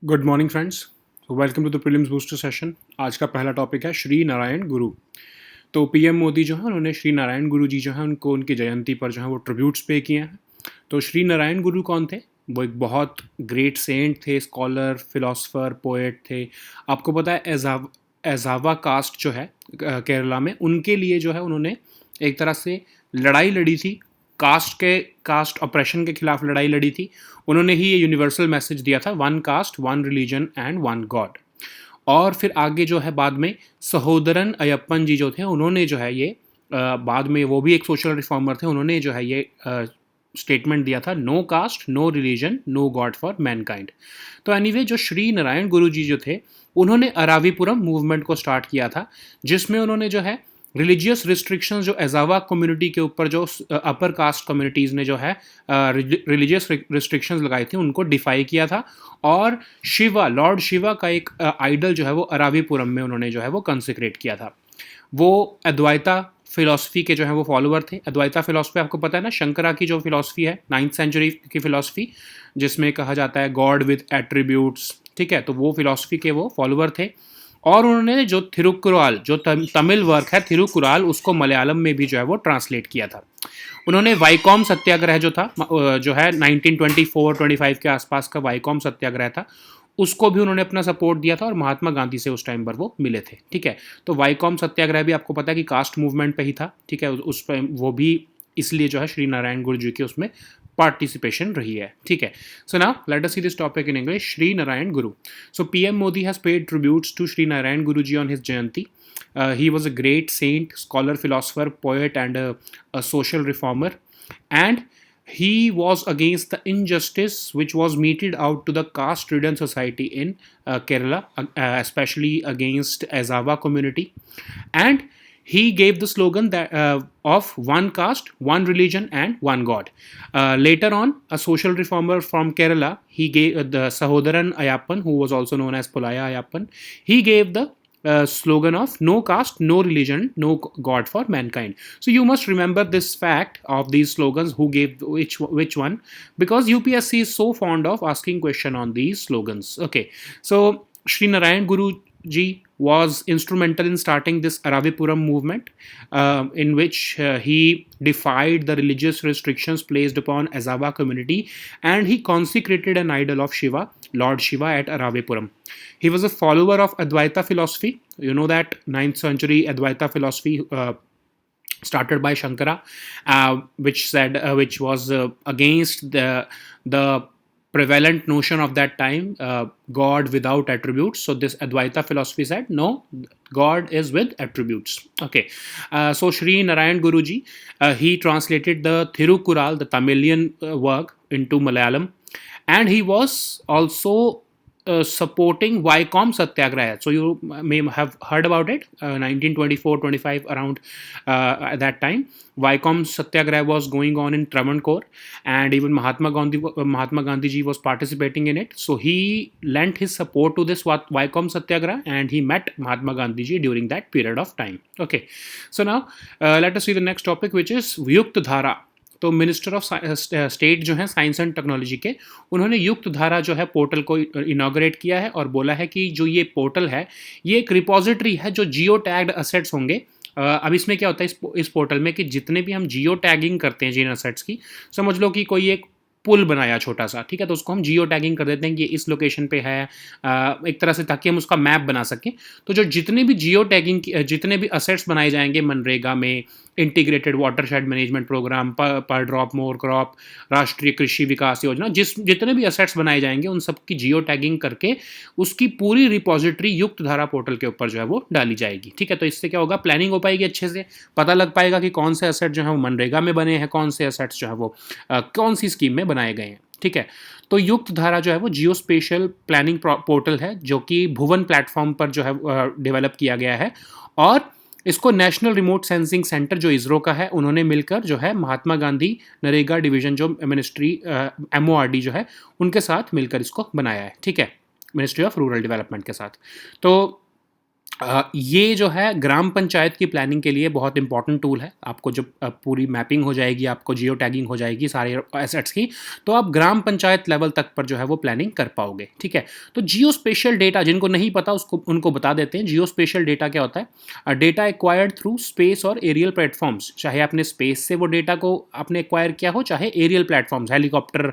Good morning friends, welcome to the prelims booster session. आज का पहला टॉपिक है श्री नारायण गुरु। तो पीएम मोदी जो है उन्होंने श्री नारायण गुरु जी जो है उनको उनकी जयंती पर जो है वो ट्रिब्यूट्स पे किए हैं। तो श्री नारायण गुरु कौन थे? वो एक बहुत ग्रेट सेंट थे, स्कॉलर, फिलोसफर, पोएट थे। आपको पता है एजावा कास्ट जो है केरला में, उनके लिए जो है उन्होंने एक तरह से लड़ाई लड़ी थी। कास्ट ऑपरेशन के खिलाफ लड़ाई लड़ी थी। उन्होंने ही ये यूनिवर्सल मैसेज दिया था, one cast one religion and one God. और फिर आगे जो है बाद में सहोदरन अयप्पन जी जो थे उन्होंने जो है ये बाद में वो भी एक सोशल रिफॉर्मर थे, उन्होंने जो है ये स्टेटमेंट दिया था, no caste no religion no god for mankind. तो एनीवे जो श्री नारायण गुरु जी जो थे उन्होंने अरावीपुरम मूवमेंट को स्टार्ट किया था, जिसमें उन्होंने जो है रिलीजियस रिस्ट्रिक्शंस जो एजावा कम्युनिटी के ऊपर जो अपर कास्ट कम्युनिटीज़ ने जो है रिलीजियस रिस्ट्रिक्शंस लगाई थी उनको डिफाई किया था। और शिवा, लॉर्ड शिवा का एक आइडल जो है वो अरावीपुरम में उन्होंने जो है वो कंसिक्रेट किया था। वो अद्वैता फिलॉसफी के जो है वो फॉलोअर थे। अद्वैता फिलॉसफी आपको पता है ना, शंकरा की जो फिलॉसफी है, 9th सेंचुरी की फिलॉसफी, जिसमें कहा जाता है गॉड विद एट्रीब्यूट्स। ठीक है, तो वो फिलॉसफी के वो फॉलोअर थे। और उन्होंने जो थिरुकुराल, जो तमिल वर्क है थिरुकुराल, उसको मलयालम में भी जो है वो ट्रांसलेट किया था। उन्होंने वाइकॉम सत्याग्रह जो था, जो है 1924-25 के आसपास का वाइकॉम सत्याग्रह था, उसको भी उन्होंने अपना सपोर्ट दिया था और महात्मा गांधी से उस टाइम पर वो मिले थे। ठीक है, तो वाइकॉम सत्याग्रह भी आपको पता है कि कास्ट मूवमेंट पे ही था। ठीक है, उस पर वो भी इसलिए जो है श्री नारायण गुरु जी की उसमें पार्टिसिपेशन रही है। ठीक है, so now let us see this topic in English. Shri Narayana Guru. So PM Modi has paid tributes to Shri Narayana Guru ji on his jayanti. He was a great saint, scholar, philosopher, poet, and a social reformer. And he was against the injustice which was meted out to the caste-ridden society in Kerala, especially against Ezava community. And he gave the slogan that of one caste, one religion, and one God. Later on, a social reformer from Kerala, he gave the Sahodaran Ayappan, who was also known as Pulaya Ayappan, he gave the slogan of no caste, no religion, no God for mankind. So you must remember this fact of these slogans, who gave which one, because UPSC is so fond of asking question on these slogans. Okay, so Sri Narayan Guru ji was instrumental in starting this Aravipuram movement, in which he defied the religious restrictions placed upon Ezava community, and he consecrated an idol of Shiva, Lord Shiva, at Aravipuram. He was a follower of Advaita philosophy. You know that 9th century Advaita philosophy started by Shankara, which was against the prevalent notion of that time, God without attributes. So this Advaita philosophy said no, God is with attributes. Okay, so Sri Narayan Guruji, he translated the Thirukural, the Tamilian work, into Malayalam, and he was also supporting Vaicom Satyagraha. So you may have heard about it, 1924-25, around at that time. Vaicom Satyagraha was going on in Travancore, and even Mahatma Gandhi ji was participating in it. So he lent his support to this Vaicom Satyagraha, and he met Mahatma Gandhi ji during that period of time. Okay, so now let us see the next topic, which is Vyukt Dhara. तो minister of state जो है science and technology के, उन्होंने युक्त धारा जो है portal को इनॉग्रेट किया है और बोला है कि जो ये पोर्टल है ये एक रिपोजिटरी है जो जियो टैग्ड असेट्स होंगे। अब इसमें क्या होता है इस पोर्टल में कि जितने भी हम जियो टैगिंग करते हैं जिन असेट्स की, समझ लो कि कोई एक पुल बनाया छोटा सा, ठीक है, तो उसको हम जियो टैगिंग कर देते हैं कि ये इस लोकेशन पे है, एक तरह से, ताकि हम उसका मैप बना सकें। तो जो जितने भी जियो टैगिंग, जितने भी असेट्स बनाए जाएंगे मनरेगा में, इंटीग्रेटेड वाटरशेड मैनेजमेंट प्रोग्राम, पर ड्रॉप मोर क्रॉप, राष्ट्रीय कृषि विकास योजना, जितने भी असेट्स बनाए जाएंगे उन सब की जियो टैगिंग करके उसकी पूरी रिपोजिटरी युक्त धारा पोर्टल के ऊपर जो है वो डाली जाएगी। ठीक है, तो इससे क्या होगा, प्लानिंग हो पाएगी, अच्छे से पता लग पाएगा कि कौन से असेट जो है वो मनरेगा में बने हैं, कौन से असेट्स जो है वो कौन सी स्कीम में बनाए गए हैं। ठीक है, तो युक्त धारा जो है वो जियो स्पेशल प्लानिंग पोर्टल है जो कि भुवन प्लेटफॉर्म पर जो है डेवलप किया गया है, और इसको नेशनल रिमोट सेंसिंग सेंटर जो इसरो का है उन्होंने मिलकर जो है महात्मा गांधी नरेगा डिवीजन जो मिनिस्ट्री MORD जो है उनके साथ मिलकर इसको बनाया है। ठीक है, मिनिस्ट्री ऑफ रूरल डेवलपमेंट के साथ। तो ये जो है ग्राम पंचायत की प्लानिंग के लिए बहुत इंपॉर्टेंट टूल है। आपको जब पूरी मैपिंग हो जाएगी, आपको जियो टैगिंग हो जाएगी सारे एसेट्स की, तो आप ग्राम पंचायत लेवल तक पर जो है वो प्लानिंग कर पाओगे, ठीक है। तो जियो स्पेशल डेटा जिनको नहीं पता उसको उनको बता देते हैं। जियो स्पेशल डेटा क्या होता है? डेटा एक्वायर्ड थ्रू स्पेस और एरियल प्लेटफॉर्म्स। चाहे आपने स्पेस से वो डेटा को आपने एक्वायर किया हो, चाहे एरियल प्लेटफॉर्म्स, हेलीकॉप्टर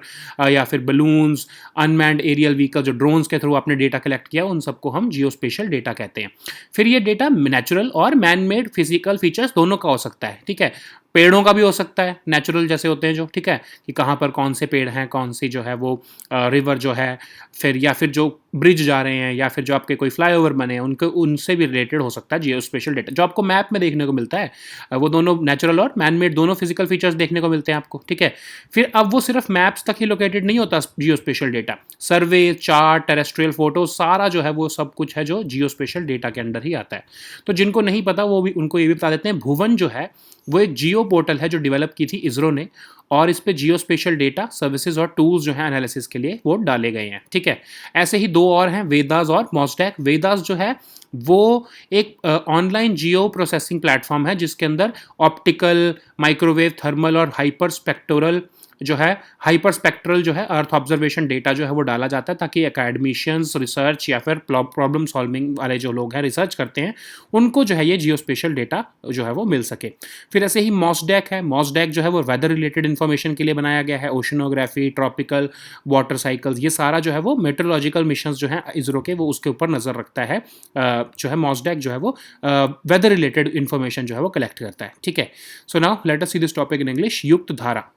या फिर बलून्स, अनमैन्ड एरियल व्हीकल, जो ड्रोन्स के थ्रू आपने डेटा कलेक्ट किया, उन सबको हम जियो स्पेशल डेटा कहते हैं। फिर ये डेटा नेचुरल और मैन मेड फिजिकल फीचर्स दोनों का हो सकता है, ठीक है। पेड़ों का भी हो सकता है, नेचुरल जैसे होते हैं जो, ठीक है, कि कहाँ पर कौन से पेड़ हैं, कौन सी जो है वो रिवर जो है, फिर या फिर जो ब्रिज जा रहे हैं, या फिर जो आपके कोई फ्लाईओवर बने हैं, उनके उनसे भी रिलेटेड हो सकता है जियो स्पेशल डेटा। जो आपको मैप में देखने को मिलता है वो दोनों नेचुरल और मैन मेड दोनों फिजिकल फीचर्स देखने को मिलते हैं आपको, ठीक है। फिर अब वो सिर्फ मैप्स तक ही लोकेटेड नहीं होता जियो स्पेशल डेटा, सर्वे, चार्ट, टेरेस्ट्रियल फोटो, सारा जो है वो सब कुछ है जो जियो स्पेशल डेटा के अंडर ही आता है। तो जिनको नहीं पता वो भी, उनको ये भी बता देते हैं। भुवन जो है वो एक जियो पोर्टल है जो डेवलप की थी इसरो ने, और इस पे जियो स्पेशल डेटा सर्विसेज और टूल्स जो है एनालिसिस के लिए वो डाले गए हैं, ठीक है। ऐसे ही दो और हैं, वेदास और मॉस्टैक। वेदास जो है वो एक ऑनलाइन जियो प्रोसेसिंग प्लेटफॉर्म है जिसके अंदर ऑप्टिकल, माइक्रोवेव, थर्मल और हाइपर स्पेक्टोरल जो है, हाइपर स्पेक्ट्रल जो है अर्थ ऑब्जर्वेशन डेटा जो है वो डाला जाता है, ताकि एकेडमिशियंस, रिसर्च या फिर प्रॉब्लम सॉल्विंग वाले जो लोग हैं, रिसर्च करते हैं, उनको जो है ये जियो स्पेशल डेटा जो है वो मिल सके। फिर ऐसे ही मॉसडैक है। मॉसडैक जो है वो वेदर रिलेटेड इन्फॉर्मेशन के लिए बनाया गया है। ओशनोग्राफी, ट्रॉपिकल वाटर साइकिल्स, ये सारा जो है वो मेट्रोलॉजिकल मिशंस जो है इसरो के, वो उसके ऊपर नज़र रखता है। जो है मॉसडैक जो है वो वेदर रिलेटेड इन्फॉर्मेशन जो है वो कलेक्ट करता है, ठीक है। So now let us see this topic in English. युक्त धारा।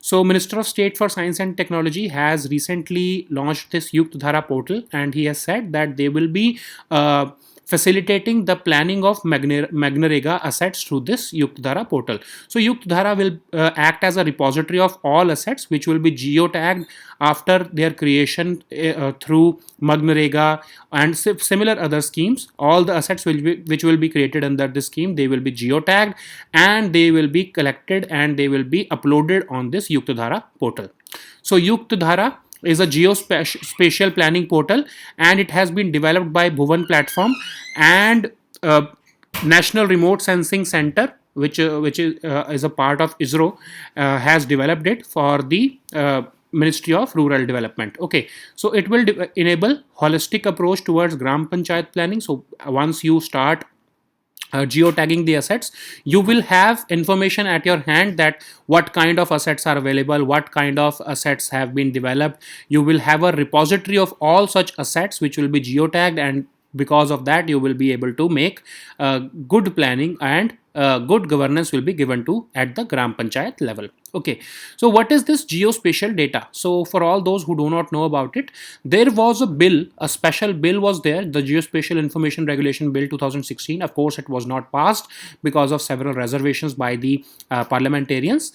So, Minister of State for Science and Technology has recently launched this Yukt Dhara portal, and he has said that they will be facilitating the planning of Magnarega assets through this Yukt Dhara portal. So, Yukt Dhara will act as a repository of all assets which will be geotagged after their creation through Magnarega and similar other schemes. All the assets which will be created under this scheme, they will be geotagged and they will be collected and they will be uploaded on this Yukt Dhara portal. So, Yukt Dhara is a geospatial planning portal, and it has been developed by Bhuvan platform and National Remote Sensing Center, which is a part of ISRO, has developed it for the Ministry of Rural Development. Okay, so it will enable holistic approach towards gram panchayat planning. So once you start geotagging the assets, you will have information at your hand that what kind of assets are available, what kind of assets have been developed. You will have a repository of all such assets which will be geotagged, and because of that you will be able to make good planning, and good governance will be given to at the gram panchayat level. Okay, so what is this geospatial data? So for all those who do not know about it, there was a bill, a special bill was there, the Geospatial Information Regulation Bill 2016. Of course, it was not passed because of several reservations by the parliamentarians.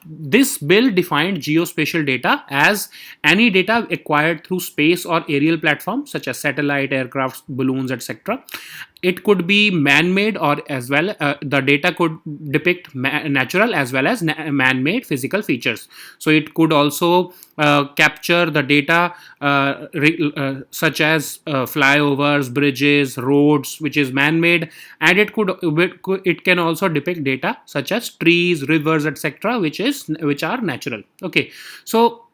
This bill defined geospatial data as any data acquired through space or aerial platforms such as satellite, aircraft, balloons, etc. It could be man-made, or as well the data could depict natural as well as man-made physical features. So it could also capture the data such as flyovers, bridges, roads, which is man-made, and it can also depict data such as trees, rivers, etc., which are natural. Okay, so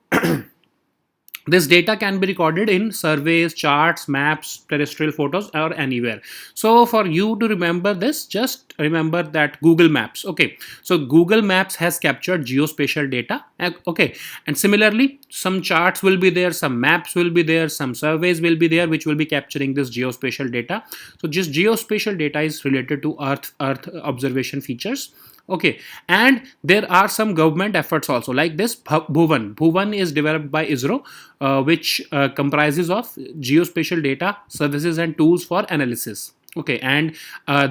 this data can be recorded in surveys, charts, maps, terrestrial photos, or anywhere. So for you to remember this, just remember that Google Maps. Okay, so Google Maps has captured geospatial data. Okay, and similarly, some charts will be there, some maps will be there, some surveys will be there, which will be capturing this geospatial data. So just geospatial data is related to Earth observation features. Okay, and there are some government efforts also, like this Bhuvan. Bhuvan is developed by ISRO, which comprises of geospatial data, services and tools for analysis. Okay, and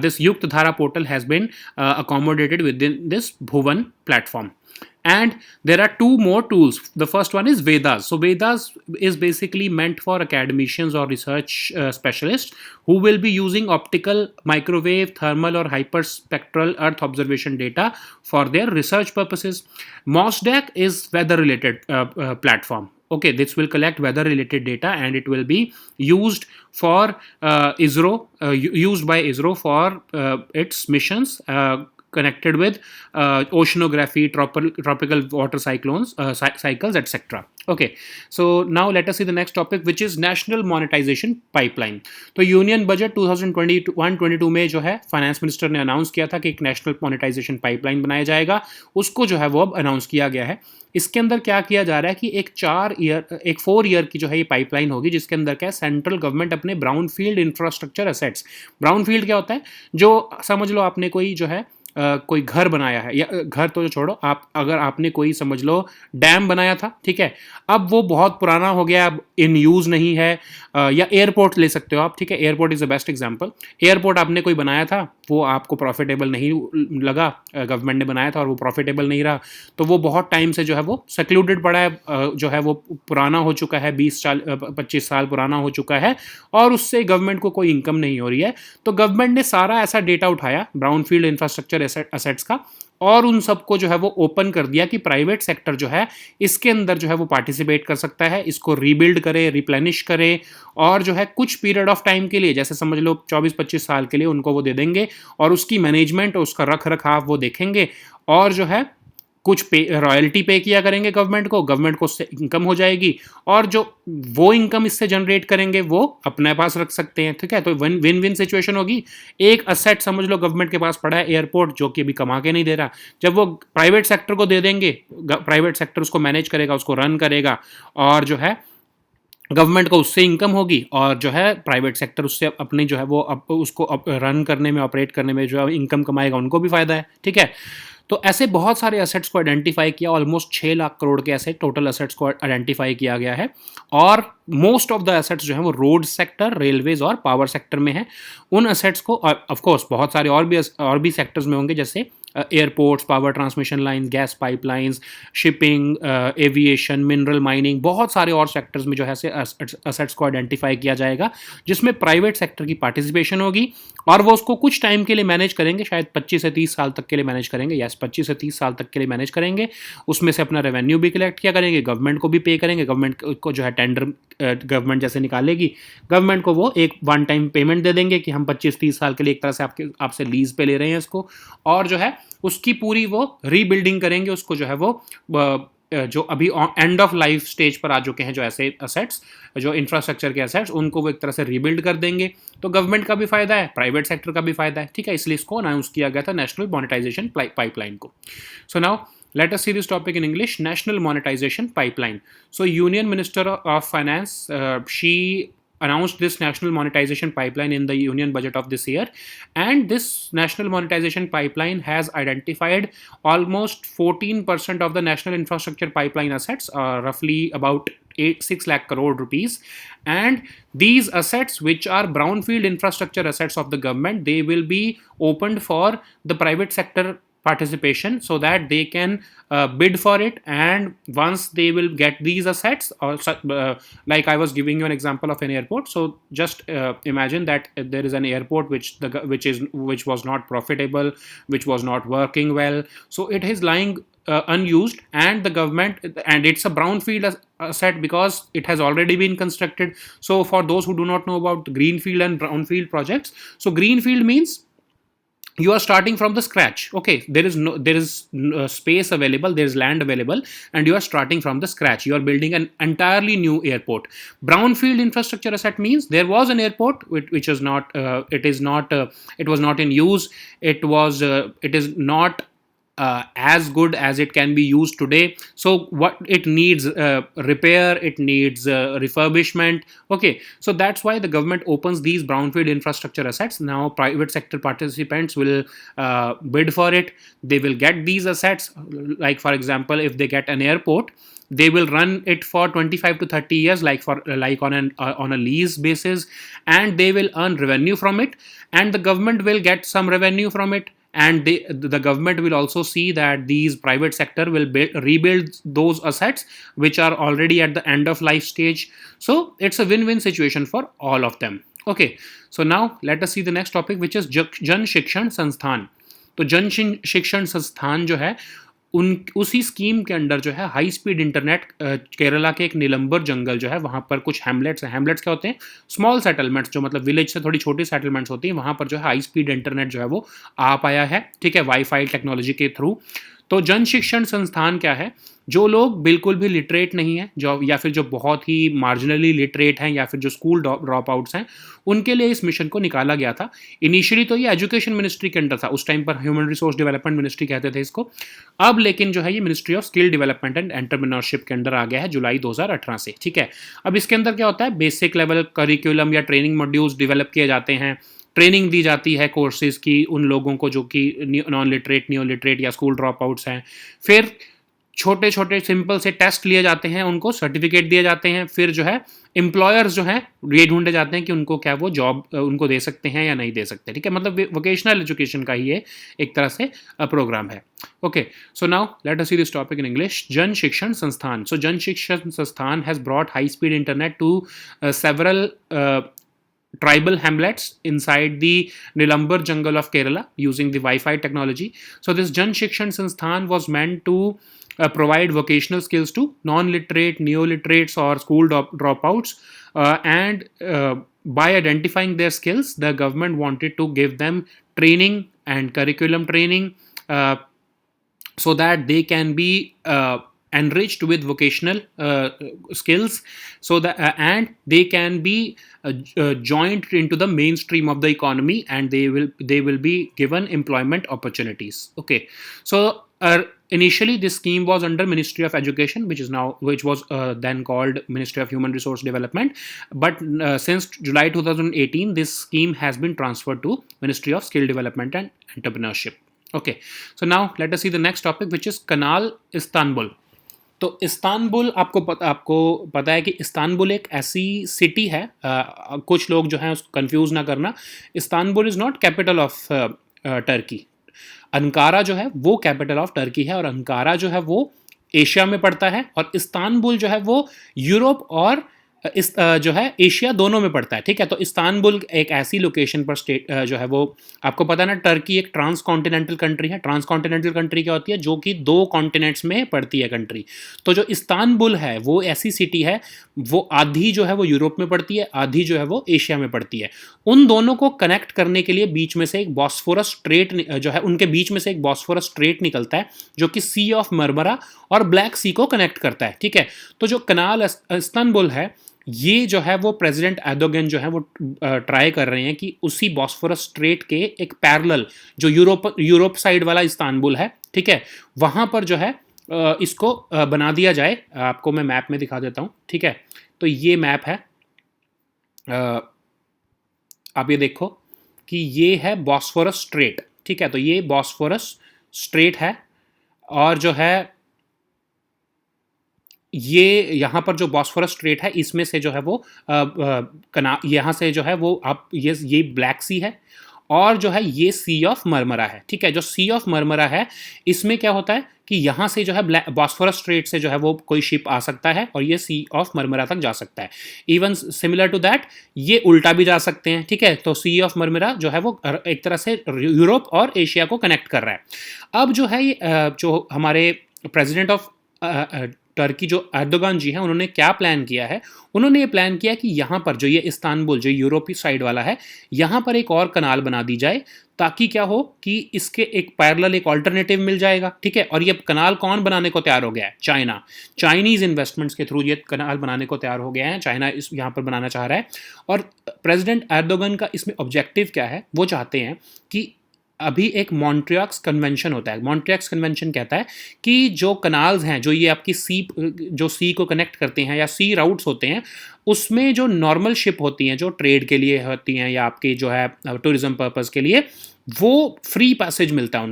this Yukt Dhara portal has been accommodated within this Bhuvan platform. And there are two more tools. The first one is Vedas. So Vedas is basically meant for academicians or research specialists who will be using optical, microwave, thermal or hyperspectral earth observation data for their research purposes. MOSDAQ is weather related platform. Okay, this will collect weather related data and it will be used for used by ISRO for its missions connected with oceanography, tropical water cyclones, cycles, etc. Okay, so now let us see the next topic, which is national monetization pipeline. तो union budget 2021-22 में जो है finance minister ने announce किया था कि एक national monetization pipeline बनाया जाएगा, उसको जो है वो अब अनाउंस किया गया है. इसके अंदर क्या किया जा रहा है कि एक 4 ईयर की जो है ये पाइपलाइन होगी, जिसके अंदर क्या है, सेंट्रल गवर्नमेंट अपने brown field infrastructure assets, brown field क्या होता है, जो समझ लो आपने कोई जो है कोई घर बनाया है, या घर तो छोड़ो, आप अगर आपने कोई समझ लो डैम बनाया था, ठीक है, अब वो बहुत पुराना हो गया, अब इन यूज़ नहीं है, या एयरपोर्ट ले सकते हो आप, ठीक है, airport is the best example. Airport आपने कोई बनाया था, वो आपको प्रॉफिटेबल नहीं लगा, गवर्नमेंट ने बनाया था और वो प्रॉफिटेबल नहीं रहा, तो वो बहुत टाइम से जो है वो सेक्लूडेड पड़ा है, जो है वो पुराना हो चुका है, 25 साल पुराना हो चुका है, और उससे गवर्नमेंट को कोई इनकम नहीं हो रही है. तो गवर्नमेंट ने सारा ऐसा डेटा उठाया ब्राउन फील्ड इंफ्रास्ट्रक्चर एसेट्स का, और उन सबको जो है वो ओपन कर दिया कि प्राइवेट सेक्टर जो है इसके अंदर जो है वो पार्टिसिपेट कर सकता है, इसको रीबिल्ड करे, रिप्लेनिश करे, और जो है कुछ पीरियड ऑफ टाइम के लिए, जैसे समझ लो 24-25 साल के लिए उनको वो दे देंगे, और उसकी मैनेजमेंट और उसका रख रखाव वो देखेंगे, और जो है कुछ रॉयल्टी पे किया करेंगे गवर्नमेंट को उससे इनकम हो जाएगी, और जो वो इनकम इससे जनरेट करेंगे वो अपने पास रख सकते हैं, ठीक है. तो विन विन सिचुएशन होगी. एक असेट समझ लो गवर्नमेंट के पास पड़ा है, एयरपोर्ट, जो कि अभी कमा के नहीं दे रहा, जब वो प्राइवेट सेक्टर को दे देंगे, प्राइवेट सेक्टर उसको मैनेज करेगा, उसको रन करेगा, और जो है गवर्नमेंट को उससे इनकम होगी, और जो है प्राइवेट सेक्टर उससे अपनी जो है वो उसको रन करने में, ऑपरेट करने में जो है इनकम कमाएगा, उनको भी फायदा है, ठीक है. तो ऐसे बहुत सारे असेट्स को आइडेंटिफाई किया, ऑलमोस्ट 6 लाख करोड़ के ऐसे टोटल असेट्स को आइडेंटिफाई किया गया है, और मोस्ट ऑफ द असेट्स जो है वो रोड सेक्टर, रेलवेज और पावर सेक्टर में है. उन असेट्स को ऑफ कोर्स बहुत सारे और भी सेक्टर्स में होंगे, जैसे airports, power transmission line, gas pipelines, shipping, aviation, mineral mining, बहुत सारे और सेक्टर्स में जो है असेट्स को आइडेंटिफाई किया जाएगा, जिसमें प्राइवेट सेक्टर की पार्टिसिपेशन होगी, और वो उसको कुछ टाइम के लिए मैनेज करेंगे, शायद 25 से 30 साल तक के लिए मैनेज करेंगे, यस 25 से 30 साल तक के लिए मैनेज करेंगे. उसमें से अपना रेवेन्यू भी कलेक्ट किया करेंगे, गवर्नमेंट को भी पे करेंगे, गवर्नमेंट को जो है टेंडर गवर्नमेंट जैसे निकालेगी, गवर्नमेंट को वो एक वन टाइम पेमेंट दे देंगे कि हम 25-30 साल के लिए एक तरह से आपसे लीज पे ले रहे हैं इसको, और जो है उसकी पूरी वो रीबिल्डिंग करेंगे, उसको जो है वो जो अभी एंड ऑफ लाइफ स्टेज पर आ चुके हैं जो ऐसे असेट्स, जो इंफ्रास्ट्रक्चर के असेट्स, उनको वो एक तरह से रीबिल्ड कर देंगे. तो गवर्नमेंट का भी फायदा है, प्राइवेट सेक्टर का भी फायदा है, ठीक है, इसलिए इसको अनाउंस किया गया था नेशनल मोनेटाइजेशन पाइपलाइन को. So now let us see this topic in English. National monetization pipeline. So Union Minister of Finance, she announced this national monetization pipeline in the union budget of this year, and this national monetization pipeline has identified almost 14% of the national infrastructure pipeline assets, roughly about 6 lakh crore rupees. And these assets, which are brownfield infrastructure assets of the government, they will be opened for the private sector participation, so that they can bid for it, and once they will get these assets, or like I was giving you an example of an airport, so just imagine that there is an airport which was not profitable, which was not working well, so it is lying unused, and the government, and it's a brownfield asset because it has already been constructed. So for those who do not know about greenfield and brownfield projects, so greenfield means you are starting from the scratch. Okay, there is space available, there is land available, and you are starting from the scratch, you are building an entirely new airport. Brownfield infrastructure asset means there was an airport which is not it was not in use, it is not as good as it can be used today, so what it needs repair, it needs refurbishment. Okay, so that's why the government opens these brownfield infrastructure assets. Now private sector participants will bid for it, they will get these assets, like for example, if they get an airport, they will run it for 25 to 30 years, like on a lease basis, and they will earn revenue from it, and the government will get some revenue from it, and the government will also see that these private sector will rebuild those assets which are already at the end of life stage. So it's a win-win situation for all of them. Okay, so now let us see the next topic, which is Jan Shikshan Sansthan. तो जन शिक्षण संस्थान जो है उसी scheme के under जो है high speed internet Kerala के एक नीलंबर जंगल जो है वहाँ पर कुछ हैमलेट्स हैं। हैमलेट्स क्या होते हैं? स्मॉल सेटलमेंट्स, जो मतलब विलेज से थोड़ी छोटी सेटलमेंट्स होती हैं, वहाँ पर जो है हाई स्पीड इंटरनेट जो है वो आ पाया है, ठीक है, वाईफाई टेक्नोलॉजी के थ्रू। तो जन शिक्षण संस्थान क्या है? जो लोग बिल्कुल भी लिटरेट नहीं है, जो या फिर जो बहुत ही मार्जिनली लिटरेट हैं, या फिर जो स्कूल ड्रॉप आउट्स हैं, उनके लिए इस मिशन को निकाला गया था। इनिशियली तो ये एजुकेशन मिनिस्ट्री के अंडर था, उस टाइम पर ह्यूमन रिसोर्स डेवलपमेंट मिनिस्ट्री कहते थे इसको। अब लेकिन जो है ये ministry of skill development and entrepreneurship के अंडर आ गया है जुलाई 2018 से, ठीक है। अब इसके अंदर क्या होता है? बेसिक लेवल करिकुलम या ट्रेनिंग मॉड्यूल्स डेवलप किए जाते हैं, ट्रेनिंग दी जाती है कोर्सेज की उन लोगों को जो कि नॉन लिटरेट, नियो लिटरेट या स्कूल ड्रॉप आउट्स हैं। फिर छोटे छोटे सिंपल से टेस्ट लिए जाते हैं, उनको सर्टिफिकेट दिए जाते हैं। फिर जो है एम्प्लॉयर्स जो हैं ये ढूंढे जाते हैं कि उनको क्या वो जॉब उनको दे सकते हैं या नहीं दे सकते, ठीक है। मतलब वोकेशनल एजुकेशन का ही ये एक तरह से प्रोग्राम है। Okay, so now let us see this topic in English. Jan Shikshan Sansthan. So Jan Shikshan Sansthan has brought high speed internet to several tribal hamlets inside the Nilambar jungle of Kerala using the Wi-Fi technology. So this Jan Shikshan Sansthan was meant to provide vocational skills to non-literate, neo-literates or school dropouts, and by identifying their skills, the government wanted to give them training and curriculum training, so that they can be enriched with vocational skills, so that and they can be joined into the mainstream of the economy, and they will be given employment opportunities. Okay, so initially this scheme was under Ministry of Education, which was then called Ministry of Human Resource Development, but since July 2018 this scheme has been transferred to Ministry of Skill Development and Entrepreneurship. Okay, so now let us see the next topic, which is Kanal, Istanbul. तो Istanbul, आपको पता है कि Istanbul एक ऐसी city है, कुछ लोग जो हैं उसको कंफ्यूज ना करना। Istanbul is not capital of Turkey. Ankara जो है वो कैपिटल ऑफ टर्की है, और अंकारा जो है वो एशिया में पड़ता है, और इस्तांबुल जो है वो यूरोप और इस जो है एशिया दोनों में पड़ता है, ठीक है। तो इस्तांबुल एक ऐसी लोकेशन पर स्टेट जो है वो, आपको पता है ना, टर्की एक ट्रांस कॉन्टिनेंटल कंट्री है। ट्रांस कॉन्टिनेंटल कंट्री क्या होती है? जो कि 2 कॉन्टिनेंट्स में पड़ती है कंट्री। तो जो इस्तांबुल है वो ऐसी सिटी है, वो आधी जो है वो यूरोप में पड़ती है, आधी जो है वो एशिया में पड़ती है। उन दोनों को कनेक्ट करने के लिए बीच में से एक बॉस्फोरस स्ट्रेट जो है, उनके बीच में से एक बॉस्फोरस स्ट्रेट निकलता है, जो कि सी ऑफ मरमरा और ब्लैक सी को कनेक्ट करता है, ठीक है। तो जो कनाल इस्तांबुल है, ये जो है वो प्रेसिडेंट एर्दोगन जो है वो ट्राई कर रहे हैं कि उसी बॉस्फोरस स्ट्रेट के एक पैरेलल, जो यूरोप साइड वाला इस्तांबुल है, ठीक है, वहाँ पर जो है इसको बना दिया जाए। आपको मैं मैप में दिखा देता हूँ, ठीक है। तो ये मैप है, आप ये देखो कि ये है बॉस्फोरस स्ट्रेट, ठीक है। तो ये बॉस्फोरस स्ट्रेट है, और जो है ये यहाँ पर जो बॉस्फोरस स्ट्रेट है, इसमें से जो है वो यहाँ से जो है वो आप ये ब्लैक सी है, और जो है ये सी ऑफ मरमरा है, ठीक है। जो सी ऑफ मरमरा है, इसमें क्या होता है कि यहाँ से जो है बॉस्फोरस स्ट्रेट से जो है वो कोई शिप आ सकता है, और ये सी ऑफ मरमरा तक जा सकता है। इवन सिमिलर टू दैट ये उल्टा भी जा सकते हैं, ठीक है। तो सी ऑफ मरमरा जो है वो एक तरह से यूरोप और एशिया को कनेक्ट कर रहा है। अब जो है ये जो हमारे प्रेसिडेंट ऑफ टर्की जो एर्दोगन जी हैं, उन्होंने क्या प्लान किया है? उन्होंने ये प्लान किया कि यहाँ पर जो ये इस्तांबुल जो यूरोपीय साइड वाला है, यहाँ पर एक और कनाल बना दी जाए, ताकि क्या हो कि इसके एक पैरेलल एक ऑल्टरनेटिव मिल जाएगा, ठीक है। और ये कनाल कौन बनाने को तैयार हो गया है? चाइना। चाइनीज़ इन्वेस्टमेंट्स के थ्रू ये कनाल बनाने को तैयार हो गया है, चाइना इस यहाँ पर बनाना चाह रहा है। और प्रेसिडेंट एर्दोगन का इसमें ऑब्जेक्टिव क्या है? वो चाहते हैं कि अभी एक मॉन्ट्रियक्स कन्वेंशन होता है। मॉन्ट्रियक्स कन्वेंशन कहता है कि जो कनाल्स हैं, जो ये आपकी सी को कनेक्ट करते हैं, या सी राउट्स होते हैं, उसमें जो नॉर्मल शिप होती हैं, जो ट्रेड के लिए होती हैं या आपकी जो है टूरिज्म पर्पस के लिए, वो फ्री पैसेज मिलता है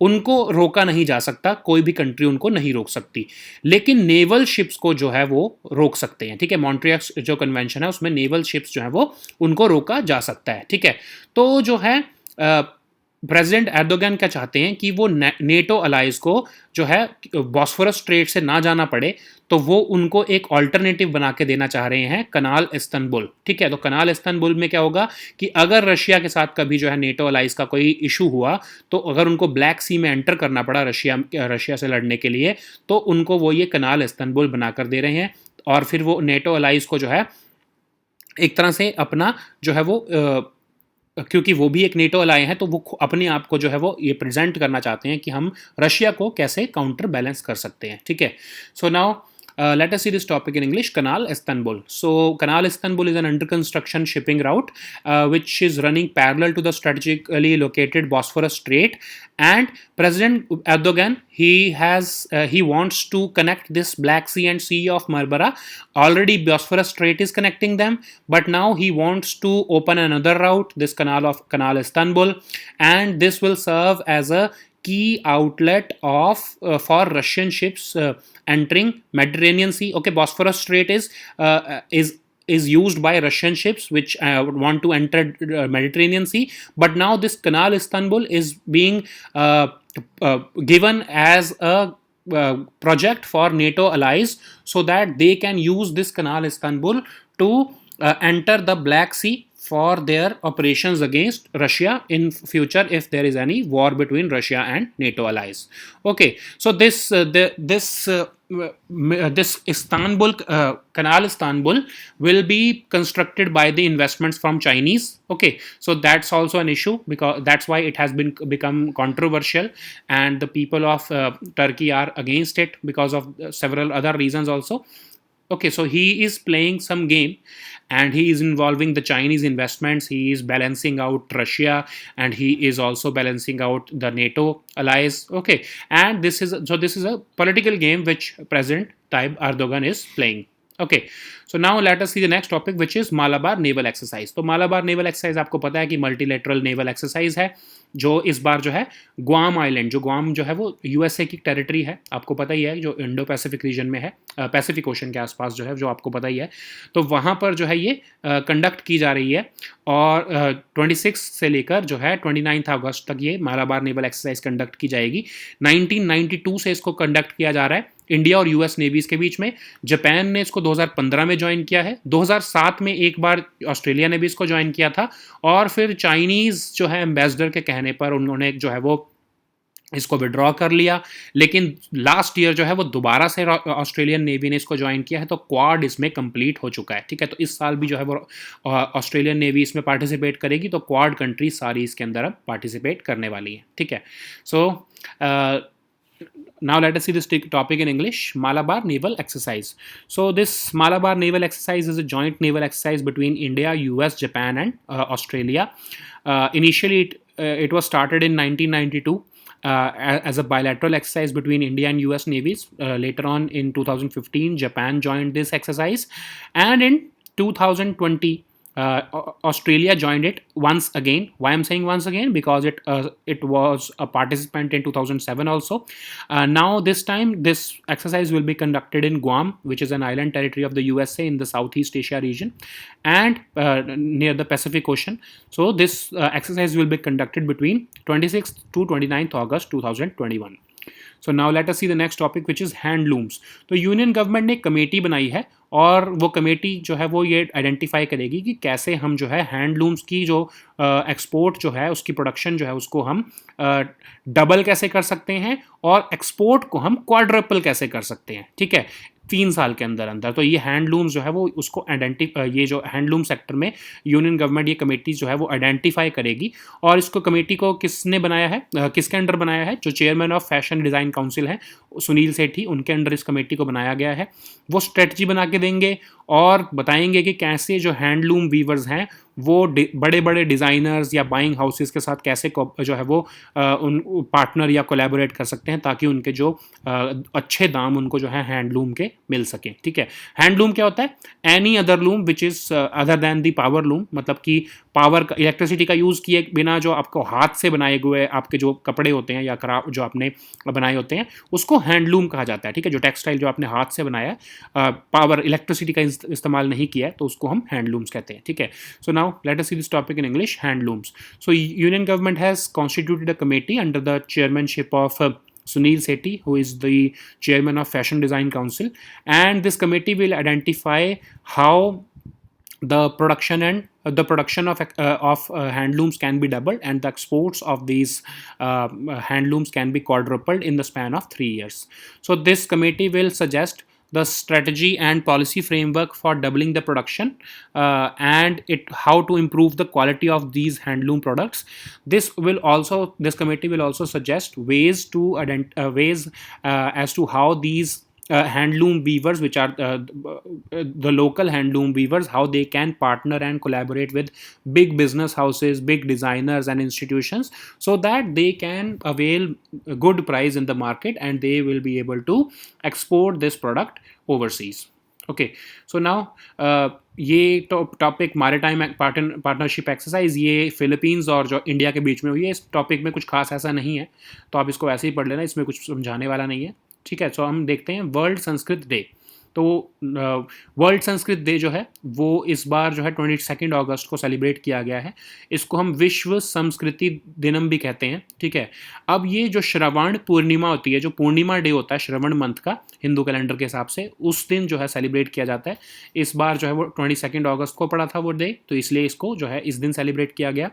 उनको रोका नहीं जा सकता, कोई भी कंट्री उनको नहीं रोक सकती। लेकिन नेवल शिप्स को जो है वो रोक सकते हैं, ठीक है। मॉन्ट्रियक्स जो कन्वेंशन है उसमें नेवल शिप्स जो है वो उनको रोका जा सकता है, ठीक है। तो जो है प्रेसिडेंट एर्दोगन क्या चाहते हैं कि वो नेटो अलाइज को जो है बॉस्फोरस स्ट्रेट से ना जाना पड़े, तो वो उनको एक ऑल्टरनेटिव बना के देना चाह रहे हैं, कनाल इस्तंबुल। ठीक है, तो कनाल इस्तंबुल में क्या होगा कि अगर रशिया के साथ कभी जो है नेटो अलाइज का कोई इशू हुआ, तो अगर उनको ब्लैक सी में एंटर करना पड़ा रशिया से लड़ने के लिए, तो उनको वो ये कनाल इस्तंबुल बनाकर दे रहे हैं। और फिर वो नेटो अलाइज को जो है एक तरह से अपना जो है वो क्योंकि वो भी एक नेटो अलाय है, तो वो अपने आप को जो है वो ये प्रेजेंट करना चाहते हैं कि हम रशिया को कैसे काउंटर बैलेंस कर सकते हैं। ठीक है, so now let us see this topic in English. Canal Istanbul. So, Canal Istanbul is an under construction shipping route which is running parallel to the strategically located Bosphorus Strait. And President Erdogan, he wants to connect this Black Sea and Sea of Marmara. Already, Bosphorus Strait is connecting them, but now he wants to open another route, this Canal Istanbul, and this will serve as a key outlet of for Russian ships entering Mediterranean Sea. Okay, Bosphorus Strait is used by Russian ships which want to enter Mediterranean Sea, but now this Canal Istanbul is being given as a project for NATO allies, so that they can use this Canal Istanbul to enter the Black Sea for their operations against Russia in future if there is any war between Russia and NATO allies. Okay, so this Istanbul Canal Istanbul will be constructed by the investments from Chinese. Okay, so that's also an issue, because that's why it has become controversial, and the people of Turkey are against it because of several other reasons also. Okay, so he is playing some game, and he is involving the Chinese investments. He is balancing out Russia, and he is also balancing out the NATO allies. Okay, and this is a political game which President Tayyip Erdogan is playing. Okay, so now let us see the next topic, which is Malabar naval exercise. तो Malabar naval exercise आपको पता है कि multilateral naval exercise है, जो इस बार जो है ग्वाम आइलैंड, जो ग्वाम जो है वो यूएसए की टेरिटरी है, आपको पता ही है, जो इंडो पैसिफिक रीजन में है, पैसिफिक ओशन के आसपास जो है, जो आपको पता ही है। तो वहाँ पर जो है ये कंडक्ट की जा रही है, और 26 से लेकर जो है 29 अगस्त तक ये मालाबार नेवल एक्सरसाइज कंडक्ट की जाएगी। 1992 से इसको कंडक्ट किया जा रहा है इंडिया और यूएस नेवीज के बीच में। जापान ने इसको 2015 में ज्वाइन किया है, 2007 में एक बार ऑस्ट्रेलिया ने भी इसको ज्वाइन किया था, और फिर चाइनीज़ जो है एम्बेसडर के कहने पर उन्होंने जो है वो इसको विड्रॉ कर लिया। लेकिन लास्ट ईयर जो है वो दोबारा से ऑस्ट्रेलियन नेवी ने इसको ज्वाइन किया है, तो क्वाड इसमें कंप्लीट हो चुका है। ठीक है, तो इस साल भी जो है वो ऑस्ट्रेलियन नेवी इसमें पार्टिसिपेट करेगी, तो क्वाड कंट्री सारी इसके अंदर अब पार्टिसिपेट करने वाली है। ठीक है, सो now let us see this topic in English. Malabar naval exercise. So this Malabar naval exercise is a joint naval exercise between India, US, Japan and Australia. Initially it was started in 1992 as a bilateral exercise between India and US navies. Later on in 2015 Japan joined this exercise, and in 2020 Australia joined it once again. Why I'm saying once again? Because it was a participant in 2007 also. Now this time this exercise will be conducted in Guam, which is an island territory of the USA in the Southeast Asia region, and near the Pacific Ocean. So this exercise will be conducted between 26th to 29th August 2021. So now let us see the next topic which is handlooms. तो union government ने committee बनाई है, और वो committee जो है वो ये आइडेंटिफाई करेगी कि कैसे हम जो है हैंडलूम्स की जो एक्सपोर्ट जो है उसकी प्रोडक्शन जो है उसको हम डबल कैसे कर सकते हैं, और एक्सपोर्ट को हम क्वाड्रपल कैसे कर सकते हैं। ठीक है, 3 साल के अंदर अंदर। तो ये हैंडलूम्स जो है वो उसको ये जो हैंडलूम सेक्टर में यूनियन गवर्नमेंट ये कमेटी जो है वो आइडेंटिफाई करेगी। और इसको कमेटी को किसने बनाया है, किसके अंडर बनाया है? जो chairman of fashion design council हैं सुनील सेठी, उनके अंडर इस कमेटी को बनाया गया है। वो स्ट्रेटजी बना के देंगे और बताएंगे कि कैसे जो हैंडलूम वीवर्स हैं वो बड़े बड़े डिज़ाइनर्स या बाइंग हाउसेस के साथ कैसे जो है वो उन पार्टनर या कोलैबोरेट कर सकते हैं, ताकि उनके जो अच्छे दाम उनको जो है हैंडलूम के मिल सकें। ठीक है, हैंडलूम क्या होता है? Any other loom which is other than the power loom, मतलब कि पावर का, इलेक्ट्रिसिटी का यूज़ किए बिना जो आपको हाथ से बनाए हुए आपके जो कपड़े होते हैं या क्राफ्ट जो आपने बनाए होते हैं, उसको हैंडलूम कहा जाता है, ठीक है। जो टेक्सटाइल जो आपने हाथ से बनाया है, पावर इलेक्ट्रिसिटी का इस्तेमाल नहीं किया है, तो उसको हम हैंडलूम्स कहते हैं, ठीक है। So now let us see this topic in English, handlooms. So union government has constituted a committee under the chairmanship of Sunil Sethi, who is the chairman of Fashion Design Council, and this committee will identify how the production of handlooms can be doubled, and the exports of these handlooms can be quadrupled in the span of 3 years. So this committee will suggest the strategy and policy framework for doubling the production, and how to improve the quality of these handloom products. This committee will also suggest ways to as to how these handloom weavers, which are the local handloom weavers, how they can partner and collaborate with big business houses, big designers and institutions, so that they can avail a good price in the market and they will be able to export this product overseas. Okay, so now ये topic maritime partnership exercise ये Philippines और जो India के बीच में हुई है। इस topic में कुछ खास ऐसा नहीं है, तो आप इसको ऐसे ही पढ़ लेना, इसमें कुछ समझाने वाला नहीं है, ठीक है। सो हम देखते हैं वर्ल्ड संस्कृत डे। तो वर्ल्ड संस्कृत डे जो है वो इस बार जो है 22 अगस्त को सेलिब्रेट किया गया है। इसको हम विश्व संस्कृति दिनम भी कहते हैं, ठीक है। अब ये जो श्रवण पूर्णिमा होती है, जो पूर्णिमा डे होता है श्रवण मंथ का हिंदू कैलेंडर के हिसाब से, उस दिन जो है सेलिब्रेट किया जाता है। इस बार जो है वो 22 अगस्त को पड़ा था वो डे, तो इसलिए इसको जो है इस दिन सेलिब्रेट किया गया।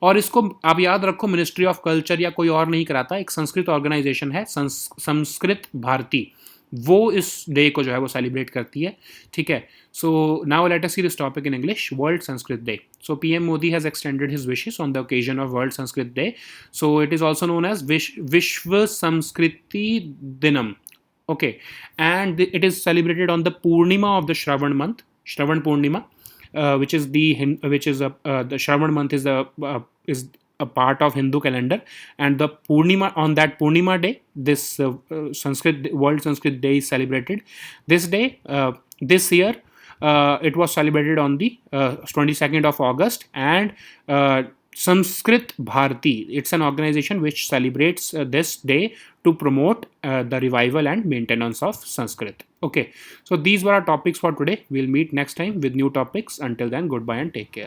और इसको आप याद रखो, मिनिस्ट्री ऑफ कल्चर या कोई और नहीं कराता, एक संस्कृत ऑर्गेनाइजेशन है संस्कृत भारती, वो इस डे को जो है वो सेलिब्रेट करती है, ठीक है। So now let us see this topic in English, World Sanskrit Day. So PM Modi has extended his wishes on the occasion of World Sanskrit Day. So it is also known as Vishwa Sanskriti दिनम, okay, and it is celebrated on the Purnima of the Shravan month, Shravan Purnima, which is the Shravan month is a part of Hindu calendar, and the Purnima, on that Purnima day, this World Sanskrit Day is celebrated. This day, this year, it was celebrated on the 22nd of August, and Sanskrit Bharati, it's an organization which celebrates this day to promote the revival and maintenance of Sanskrit. Okay, so these were our topics for today. We'll meet next time with new topics. Until then, goodbye and take care.